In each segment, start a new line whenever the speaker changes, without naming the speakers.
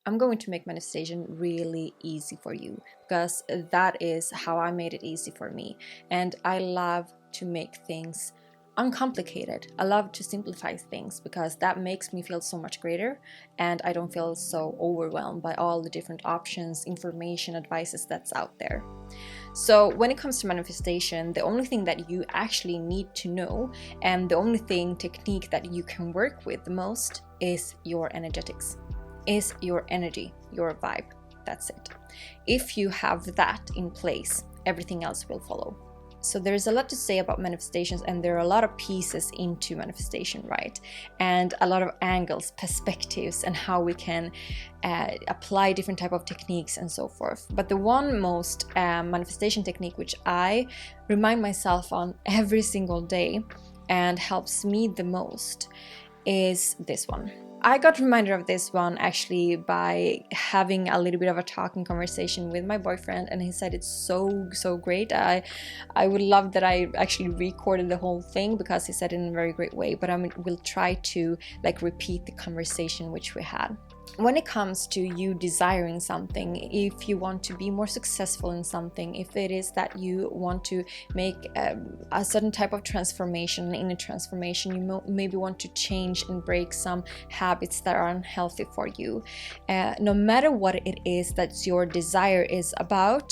I'm going to make manifestation really easy for you, because that is how I made it easy for me. And I love to make things uncomplicated. I love to simplify things because that makes me feel so much greater, and I don't feel so overwhelmed by all the different options, information, advices that's out there. So when it comes to manifestation, the only thing that you actually need to know, and the only technique that you can work with the most, is your energetics, is your energy, your vibe. That's it. If you have that in place, everything else will follow. So there's a lot to say about manifestations, and there are a lot of pieces into manifestation, right? And a lot of angles, perspectives, and how we can apply different type of techniques and so forth. But the one most manifestation technique which I remind myself on every single day and helps me the most is this one. I got reminded of this one actually by having a little bit of a talking conversation with my boyfriend, and he said it's so great. I would love that I actually recorded the whole thing, because he said it in a very great way, but I will try to repeat the conversation which we had. When it comes to you desiring something, if you want to be more successful in something, if it is that you want to make a certain type of transformation, in a transformation you maybe want to change and break some habits that are unhealthy for you, no matter what it is that your desire is about,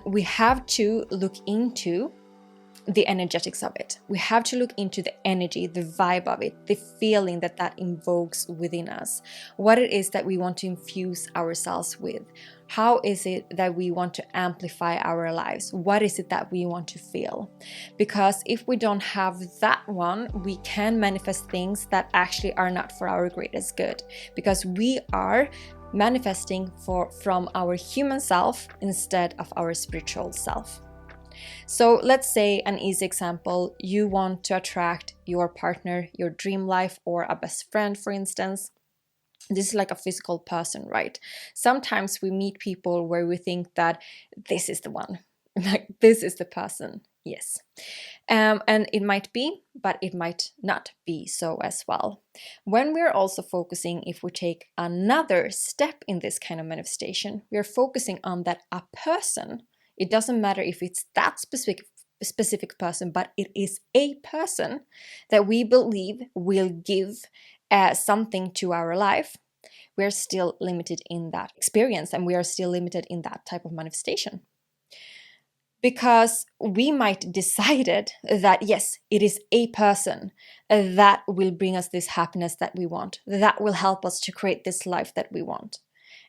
we have to look into the energetics of it. We have to look into the energy, the vibe of it, the feeling that invokes within us, what it is that we want to infuse ourselves with. How is it that we want to amplify our lives? What is it that we want to feel? Because if we don't have that one, we can manifest things that actually are not for our greatest good, because we are manifesting from our human self instead of our spiritual self. So let's say an easy example, you want to attract your partner, your dream life, or a best friend, for instance. This is like a physical person, right? Sometimes we meet people where we think that this is the one, like this is the person. Yes. And it might be, but it might not be so as well. When we're also focusing, if we take another step in this kind of manifestation, we're focusing on that a person. It doesn't matter if it's that specific person, but it is a person that we believe will give something to our life. We're still limited in that experience, and we are still limited in that type of manifestation. Because we might decided that yes, it is a person that will bring us this happiness that we want, that will help us to create this life that we want.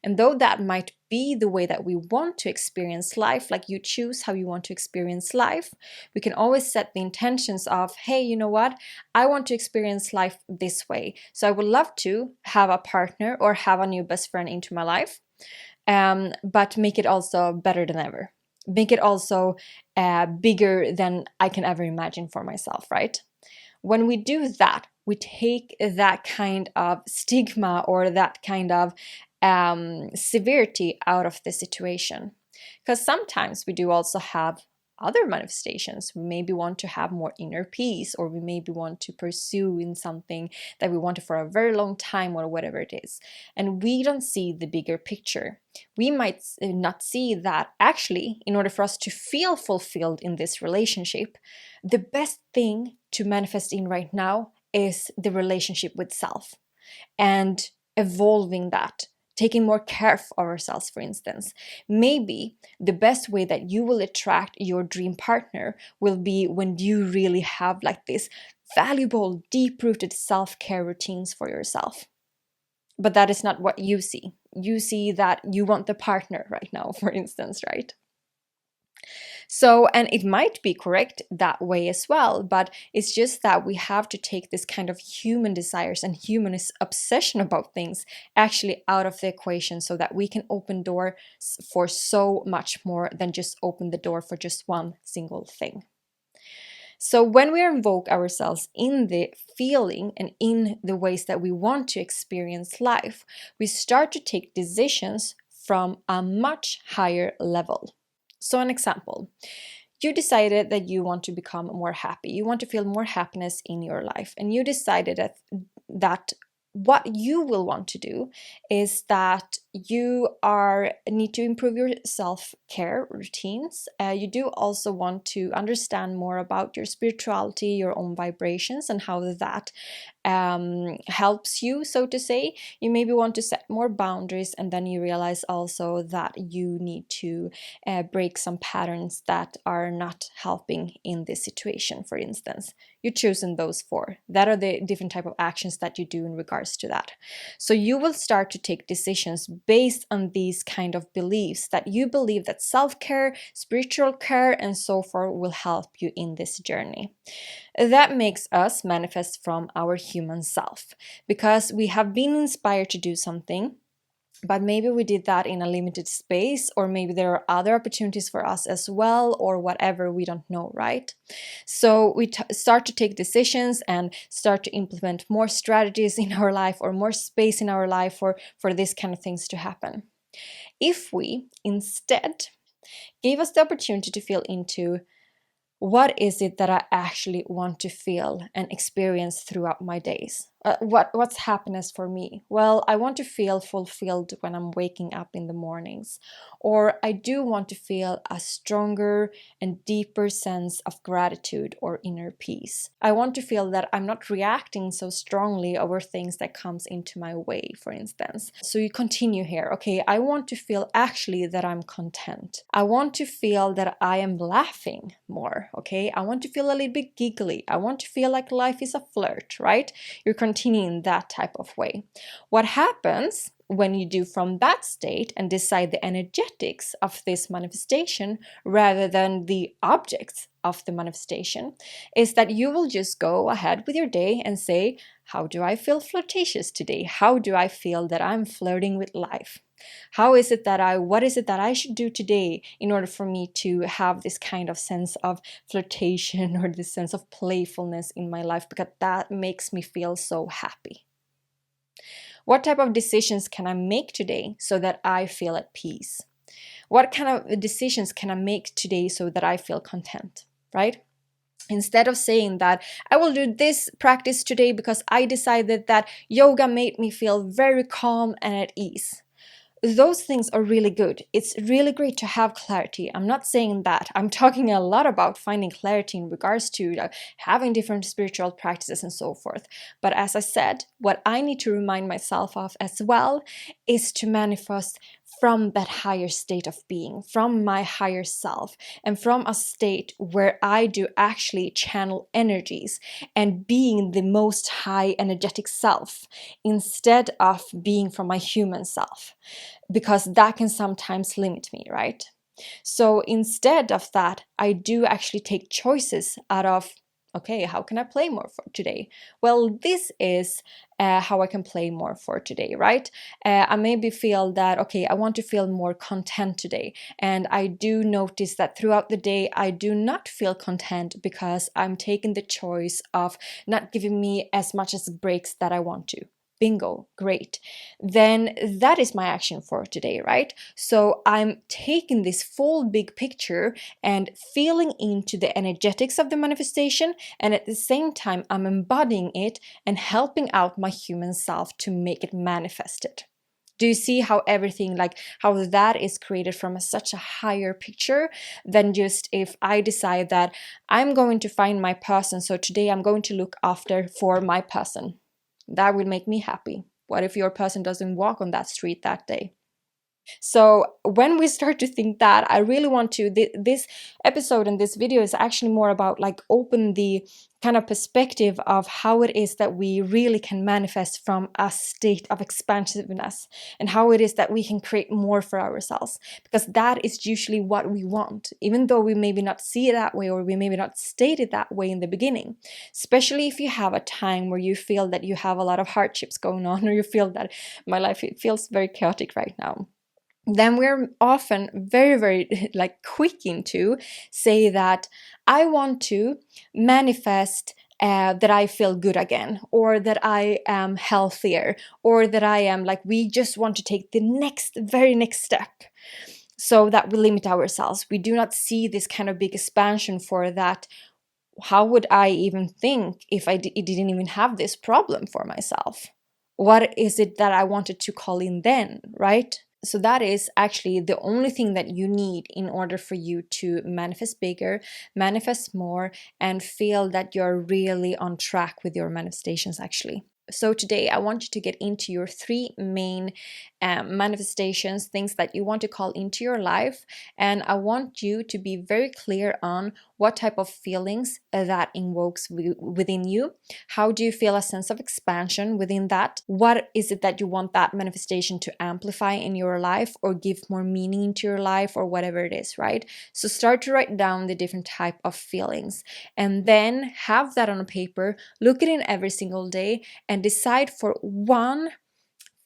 And though that might be the way that we want to experience life, like you choose how you want to experience life, we can always set the intentions of, hey, you know what? I want to experience life this way. So I would love to have a partner or have a new best friend into my life, but make it also better than ever. Make it also bigger than I can ever imagine for myself, right? When we do that, we take that kind of stigma or that kind of severity out of the situation. Because sometimes we do also have other manifestations. We maybe want to have more inner peace, or we maybe want to pursue in something that we wanted for a very long time, or whatever it is. And we don't see the bigger picture. We might not see that actually, in order for us to feel fulfilled in this relationship, the best thing to manifest in right now is the relationship with self, and evolving that, taking more care of ourselves, for instance. Maybe the best way that you will attract your dream partner will be when you really have like this valuable, deep-rooted self-care routines for yourself. But that is not what you see. You see that you want the partner right now, for instance, right? So, and it might be correct that way as well, but it's just that we have to take this kind of human desires and human obsession about things actually out of the equation, so that we can open doors for so much more than just open the door for just one single thing. So when we invoke ourselves in the feeling and in the ways that we want to experience life, we start to take decisions from a much higher level. So an example, you decided that you want to become more happy. You want to feel more happiness in your life. And you decided that what you will want to do is that you need to improve your self-care routines. You do also want to understand more about your spirituality, your own vibrations, and how that helps you, so to say. You maybe want to set more boundaries, and then you realize also that you need to break some patterns that are not helping in this situation. For instance, you've chosen those four. That are the different type of actions that you do in regards to that. So you will start to take decisions based on these kind of beliefs, that you believe that self-care, spiritual care, and so forth will help you in this journey. That makes us manifest from our human self, because we have been inspired to do something, but maybe we did that in a limited space, or maybe there are other opportunities for us as well, or whatever, we don't know, right? So we start to take decisions and start to implement more strategies in our life, or more space in our life for these kind of things to happen. If we instead gave us the opportunity to feel into, what is it that I actually want to feel and experience throughout my days? What's happiness for me? Well, I want to feel fulfilled when I'm waking up in the mornings, or I do want to feel a stronger and deeper sense of gratitude or inner peace. I want to feel that I'm not reacting so strongly over things that comes into my way, for instance. So you continue here. Okay, I want to feel actually that I'm content. I want to feel that I am laughing more. Okay, I want to feel a little bit giggly. I want to feel like life is a flirt, right? You're continuing in that type of way. What happens when you do from that state and decide the energetics of this manifestation rather than the objects of the manifestation is that you will just go ahead with your day and say, how do I feel flirtatious today? How do I feel that I'm flirting with life? What is it that I should do today in order for me to have this kind of sense of flirtation or this sense of playfulness in my life, because that makes me feel so happy? What type of decisions can I make today so that I feel at peace? What kind of decisions can I make today so that I feel content, right? Instead of saying that I will do this practice today because I decided that yoga made me feel very calm and at ease. Those things are really good. It's really great to have clarity. I'm not saying that. I'm talking a lot about finding clarity in regards to having different spiritual practices and so forth. But as I said, what I need to remind myself of as well is to manifest from that higher state of being, from my higher self, and from a state where I do actually channel energies and being the most high energetic self instead of being from my human self, because that can sometimes limit me, right? So instead of that, I do actually take choices out of, okay, how can I play more for today? Well, this is how I can play more for today, right? I maybe feel that, okay, I want to feel more content today. And I do notice that throughout the day, I do not feel content because I'm taking the choice of not giving me as much as breaks that I want to. Bingo, great. Then that is my action for today, right? So I'm taking this full big picture and feeling into the energetics of the manifestation, and at the same time I'm embodying it and helping out my human self to make it manifested. Do you see how everything, like how that is created from such a higher picture than just if I decide that I'm going to find my person, so today I'm going to look after for my person. That will make me happy. What if your person doesn't walk on that street that day? So when we start to think that, I really want to, this episode and this video is actually more about like open the kind of perspective of how it is that we really can manifest from a state of expansiveness, and how it is that we can create more for ourselves, because that is usually what we want, even though we maybe not see it that way, or we maybe not state it that way in the beginning. Especially if you have a time where you feel that you have a lot of hardships going on, or you feel that my life, it feels very chaotic right now, then we're often very like quick into say that I want to manifest that I feel good again, or that I am healthier, or that I am like, we just want to take the very next step. So that we limit ourselves. We do not see this kind of big expansion for that. How would I even think if I didn't even have this problem for myself? what is it that I wanted to call in then, right? So that is actually the only thing that you need in order for you to manifest bigger, manifest more, and feel that you're really on track with your manifestations actually. So today I want you to get into your three main manifestations, things that you want to call into your life. And I want you to be very clear on what type of feelings that invokes within you. How do you feel a sense of expansion within that? What is it that you want that manifestation to amplify in your life or give more meaning into your life or whatever it is, right? So start to write down the different type of feelings and then have that on a paper, look at it every single day and decide for one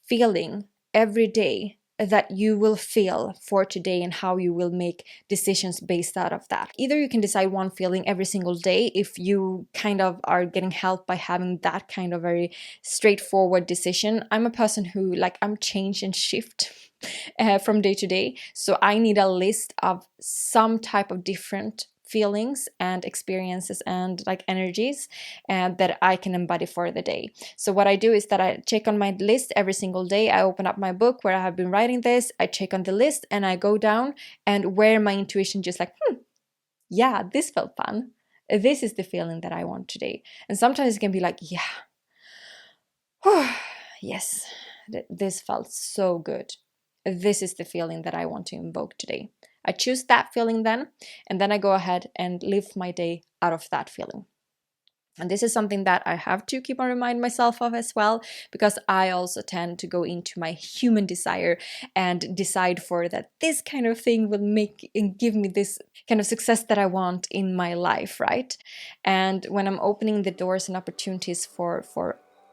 feeling every day that you will feel for today and how you will make decisions based out of that. Either you can decide one feeling every single day if you kind of are getting help by having that kind of very straightforward decision. I'm a person who I'm change and shift from day to day. So I need a list of some type of different feelings and experiences and energies that I can embody for the day. So what I do is that I check on my list every single day. I open up my book where I have been writing this, I check on the list and I go down and where my intuition just yeah, this felt fun. This is the feeling that I want today. And sometimes it can be yeah, yes, this felt so good. This is the feeling that I want to invoke today. I choose that feeling then, and then I go ahead and live my day out of that feeling. And this is something that I have to keep on remind myself of as well, because I also tend to go into my human desire and decide for that this kind of thing will make and give me this kind of success that I want in my life, right? And when I'm opening the doors and opportunities for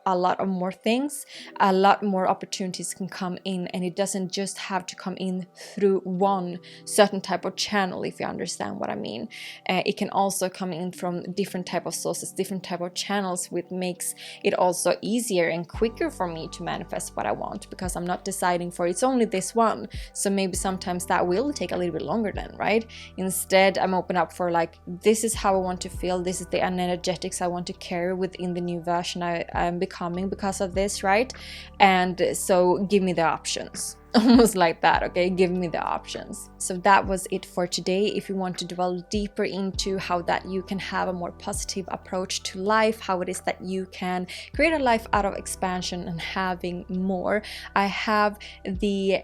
a lot of more things, a lot more opportunities can come in, and it doesn't just have to come in through one certain type of channel, if you understand what I mean. It can also come in from different type of sources, different type of channels, which makes it also easier and quicker for me to manifest what I want, because I'm not deciding for it's only this one. So maybe sometimes that will take a little bit longer then, right? Instead, I'm open up for this is how I want to feel, this is the energetics I want to carry within the new version I'm becoming because of this, right? And so give me the options. Almost like that, okay? Give me the options. So that was it for today. If you want to delve deeper into how that you can have a more positive approach to life, how it is that you can create a life out of expansion and having more, I have the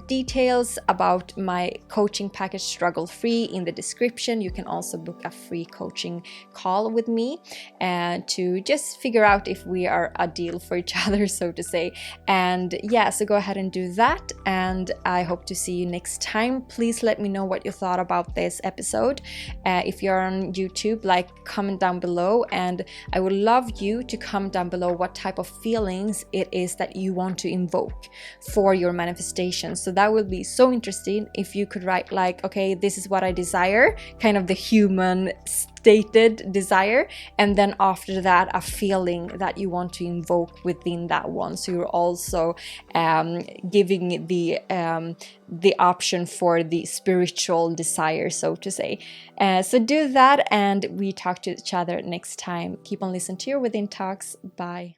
details about my coaching package Struggle Free in the description. You can also book a free coaching call with me to just figure out if we are a deal for each other, so to say. And yeah, so go ahead and do that. And I hope to see you next time. Please let me know what you thought about this episode. If you're on YouTube, comment down below, and I would love you to comment down below what type of feelings it is that you want to invoke for your manifestation. So that would be so interesting if you could write okay, this is what I desire, kind of the human stated desire, and then after that a feeling that you want to invoke within that one. So you're also giving the option for the spiritual desire, so to say. So do that, and we talk to each other next time. Keep on listening to your Within Talks. Bye.